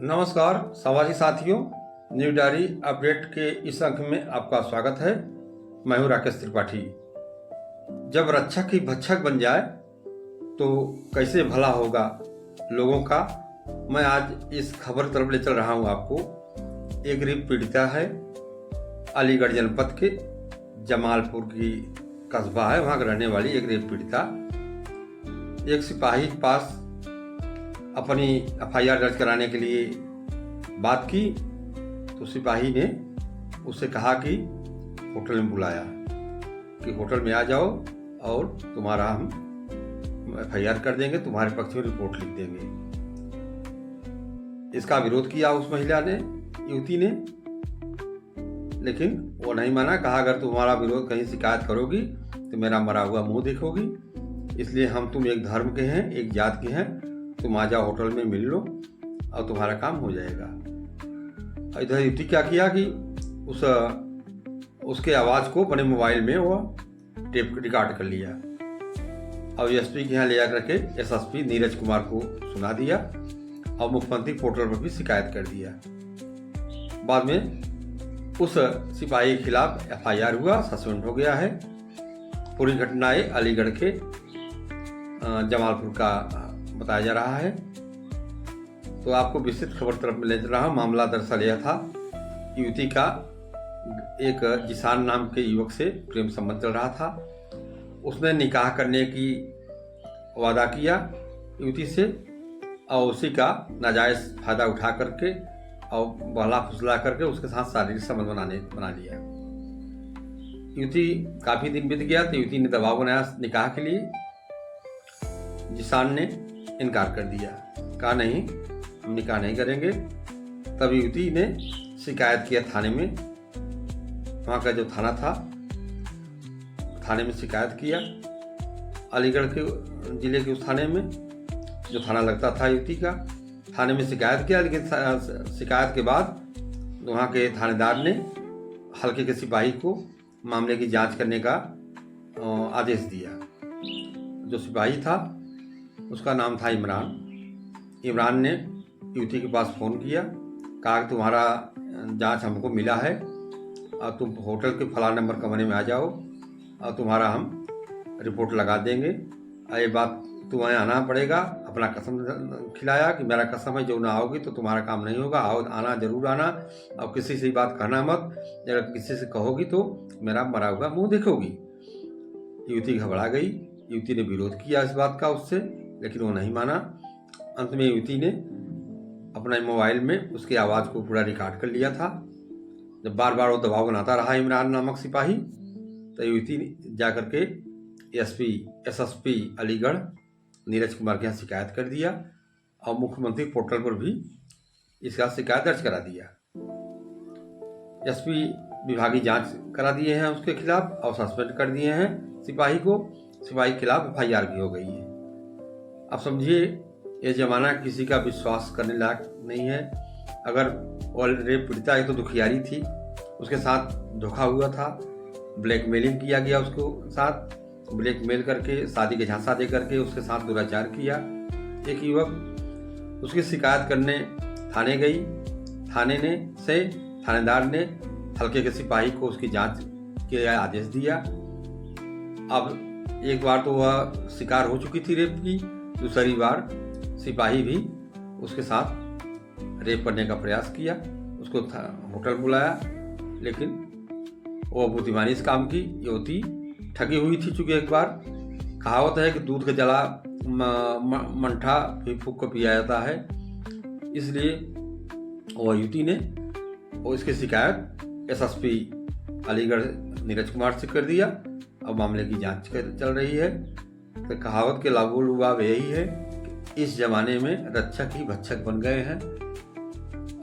नमस्कार सवारी साथियों, न्यू डायरी अपडेट के इस अंक में आपका स्वागत है। मैं हूं राकेश त्रिपाठी। जब रक्षक ही भक्षक बन जाए तो कैसे भला होगा लोगों का। मैं आज इस खबर की तरफ ले चल रहा हूं आपको। एक गरीब पीड़िता है, अलीगढ़ जनपद के जमालपुर की कस्बा है, वहां रहने वाली एक गरीब पीड़िता एक सिपाही के पास अपनी एफआईआर दर्ज कराने के लिए बात की तो सिपाही ने उससे कहा कि होटल में बुलाया कि होटल में आ जाओ और तुम्हारा हम एफआईआर कर देंगे, तुम्हारे पक्ष में रिपोर्ट लिख देंगे। इसका विरोध किया उस महिला ने, युवती ने, लेकिन वो नहीं माना। कहा अगर तुम्हारा विरोध कहीं शिकायत करोगी तो मेरा मरा हुआ मुंह देखोगी, इसलिए तुम एक धर्म के हैं, एक जात के हैं, तुम आ जाओ होटल में मिल लो और तुम्हारा काम हो जाएगा। इधर युवती क्या किया कि उसके आवाज़ को अपने मोबाइल में वो टेप रिकॉर्ड कर लिया और एसपी के यहाँ ले जाकर के एसएसपी नीरज कुमार को सुना दिया और मुख्यमंत्री पोर्टल पर भी शिकायत कर दिया। बाद में उस सिपाही के खिलाफ एफआईआर हुआ, सस्पेंड हो गया है। पूरी घटनाएं अलीगढ़ के जमालपुर का बताया जा रहा है। तो आपको विस्तृत खबर तरफ में ले जा रहा हूं। मामला दरअसल यह था, युवती का एक जिसान नाम के युवक से प्रेम संबंध चल रहा था। उसने निकाह करने की वादा किया युवती से और उसी का नाजायज फायदा उठा करके और बहला फुसला करके उसके साथ शारीरिक संबंध बना लिया। युवती काफी दिन बीत गया तो युवती ने दबाव बनाया निकाह के लिए। जिसान ने इनकार कर दिया, कहा नहीं हम निकाह नहीं करेंगे। तब युवती ने शिकायत किया थाने में, वहाँ का जो थाना था, थाने में शिकायत किया। अलीगढ़ के जिले के उस थाने में जो थाना लगता था युवती का, थाने में शिकायत किया। लेकिन शिकायत के बाद वहाँ के थानेदार ने हल्के के सिपाही को मामले की जांच करने का आदेश दिया। जो सिपाही था उसका नाम था इमरान। इमरान ने युवती के पास फ़ोन किया, कहा कि तुम्हारा जांच हमको मिला है और तुम होटल के फलां नंबर कमरे में आ जाओ और तुम्हारा हम रिपोर्ट लगा देंगे। ये बात तुम्हें आना पड़ेगा। अपना कसम खिलाया कि मेरा कसम है जो ना आओगी तो तुम्हारा काम नहीं होगा, आओ आना जरूर आना और किसी से बात कहना मत, अगर किसी से कहोगी तो मेरा मरा हुआ मुँह देखोगी। युवती घबरा गई। युवती ने विरोध किया इस बात का उससे, लेकिन वो नहीं माना। अंत में युवती ने अपने मोबाइल में उसकी आवाज़ को पूरा रिकॉर्ड कर लिया था। जब बार बार वो दबाव बनाता रहा इमरान नामक सिपाही, तो युवती ने जाकर के एसएसपी अलीगढ़ नीरज कुमार के यहाँ शिकायत कर दिया और मुख्यमंत्री पोर्टल पर भी इसका शिकायत दर्ज करा दिया। एसपी विभागीय जांच करा दिए हैं उसके खिलाफ और सस्पेंड कर दिए हैं सिपाही को। सिपाही के खिलाफ एफआईआर भी हो गई है। अब समझिए ये ज़माना किसी का विश्वास करने लायक नहीं है। अगर वो रेप पीड़िता एक तो दुखियारी थी, उसके साथ धोखा हुआ था, ब्लैकमेलिंग किया गया, उसको साथ ब्लैकमेल करके शादी के झांसा दे करके उसके साथ दुराचार किया एक युवक। उसकी शिकायत करने थाने गई। थानेदार ने हल्के के सिपाही को उसकी जांच के आदेश दिया। अब एक बार तो वह शिकार हो चुकी थी रेप की, दूसरी बार सिपाही भी उसके साथ रेप करने का प्रयास किया। उसको होटल बुलाया, लेकिन वो बुद्धिमानी इस काम की युवती ठगी हुई थी। चूँकि एक बार कहावत है कि दूध का जला मंठा भी फूंक को पिया जाता है, इसलिए वो युवती ने इसकी शिकायत एसएसपी अलीगढ़ नीरज कुमार से कर दिया और मामले की जांच चल रही है। तो कहावत के लागू लुभाव यही है कि इस जमाने में रक्षक ही भक्षक बन गए हैं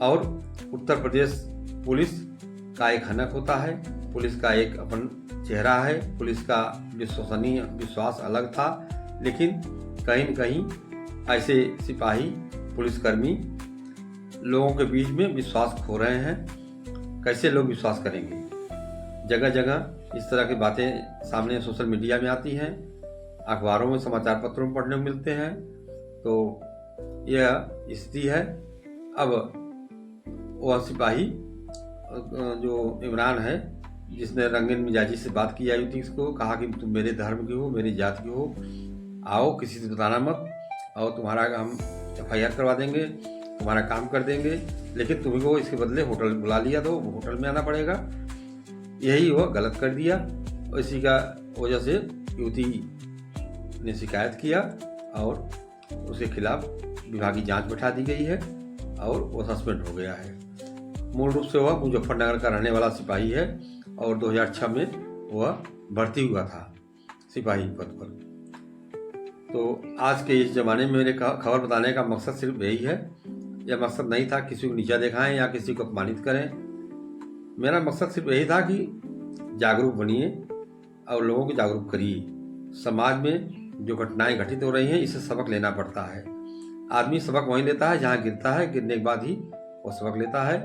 और उत्तर प्रदेश पुलिस का एक हनक होता है, पुलिस का एक अपन चेहरा है, पुलिस का विश्वसनीय विश्वास अलग था। लेकिन कहीं न कहीं ऐसे सिपाही पुलिसकर्मी लोगों के बीच में विश्वास खो रहे हैं। कैसे लोग विश्वास करेंगे? जगह जगह इस तरह की बातें सामने सोशल मीडिया में आती हैं, अखबारों में, समाचार पत्रों में पढ़ने को मिलते हैं। तो यह स्थिति है। अब वह सिपाही जो इमरान है, जिसने रंगीन मिजाजी से बात की अयुति को, कहा कि तुम मेरे धर्म के हो, मेरी जाति के हो, आओ, किसी से बताना मत, और तुम्हारा हम FIR करवा देंगे, तुम्हारा काम कर देंगे, लेकिन तुम्ही को इसके बदले होटल बुला लिया, तो होटल में आना पड़ेगा। यही वह गलत कर दिया, और इसी का वजह से युवती ने शिकायत किया और उसके खिलाफ विभागीय जांच बैठा दी गई है और वो सस्पेंड हो गया है। मूल रूप से वह मुजफ्फरनगर का रहने वाला सिपाही है और 2006 में वह भर्ती हुआ था सिपाही पद पर। तो आज के इस ज़माने में मेरे खबर बताने का मकसद सिर्फ यही है। यह मकसद नहीं था किसी को नीचा दिखाएं या किसी को अपमानित करें। मेरा मकसद सिर्फ यही था कि जागरूक बनिए और लोगों को जागरूक करिए। समाज में जो घटनाएं घटित हो रही हैं, इससे सबक लेना पड़ता है। आदमी सबक वहीं लेता है जहाँ गिरता है, गिरने के बाद ही वो सबक लेता है।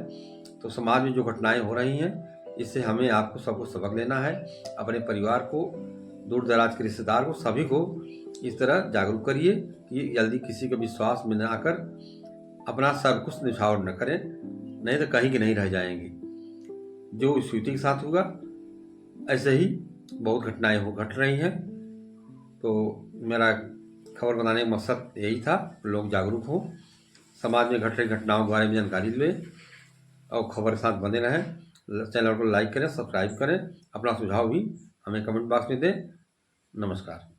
तो समाज में जो घटनाएं हो रही हैं, इससे हमें आपको सबको सबक लेना है। अपने परिवार को, दूर दराज के रिश्तेदार को, सभी को इस तरह जागरूक करिए कि जल्दी किसी के विश्वास में न आकर अपना सब कुछ निछावर न करें, नहीं तो कहीं के नहीं रह जाएंगे। जो इस युवती के साथ हुआ, ऐसे ही बहुत घटनाएं घट रही हैं। तो मेरा खबर बनाने का मकसद यही था, लोग जागरूक हों, समाज में घट रही घटनाओं के बारे में जानकारी लें और खबर के साथ बने रहें। चैनल को लाइक करें, सब्सक्राइब करें, अपना सुझाव भी हमें कमेंट बॉक्स में दें। नमस्कार।